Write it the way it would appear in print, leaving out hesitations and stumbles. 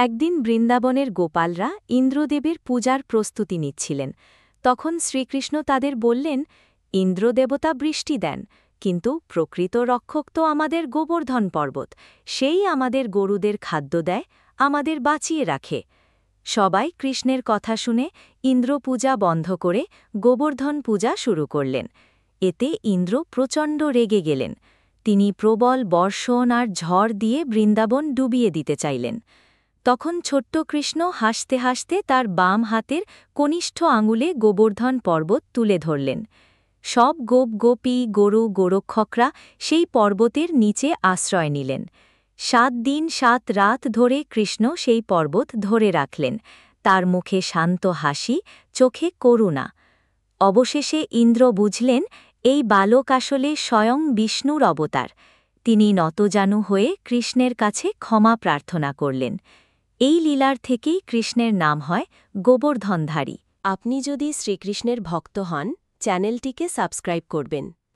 একদিন বৃন্দাবনের গোপালরা ইন্দ্রদেবের পূজার প্রস্তুতি নিচ্ছিলেন। তখন শ্রীকৃষ্ণ তাদের বললেন, ইন্দ্রদেবতা বৃষ্টি দেন, কিন্তু প্রকৃত রক্ষক তো আমাদের গোবর্ধন পর্বত, সেই আমাদের গরুদের খাদ্য দেয়, আমাদের বাঁচিয়ে রাখে। সবাই কৃষ্ণের কথা শুনে ইন্দ্র পূজা বন্ধ করে গোবর্ধন পূজা শুরু করলেন। এতে ইন্দ্র প্রচণ্ড রেগে গেলেন। তিনি প্রবল বর্ষণ আর ঝড় দিয়ে বৃন্দাবন ডুবিয়ে দিতে চাইলেন। তখন ছোট্ট কৃষ্ণ হাসতে হাসতে তার বাম হাতের কনিষ্ঠ আঙুলে গোবর্ধন পর্বত তুলে ধরলেন। সব গোপ গোপী গরু গোরক্ষকরা সেই পর্বতের নিচে আশ্রয় নিলেন। 7 দিন 7 রাত ধরে কৃষ্ণ সেই পর্বত ধরে রাখলেন, তার মুখে শান্ত হাসি, চোখে করুণা। অবশেষে ইন্দ্র বুঝলেন এই বালক আসলে স্বয়ং বিষ্ণুর অবতার। তিনি নতজানু হয়ে কৃষ্ণের কাছে ক্ষমা প্রার্থনা করলেন। এই লীলার থেকেই কৃষ্ণের নাম হয় গোবর্ধনধারী। আপনি যদি শ্রীকৃষ্ণের ভক্ত হন, চ্যানেলটিকে সাবস্ক্রাইব করবেন।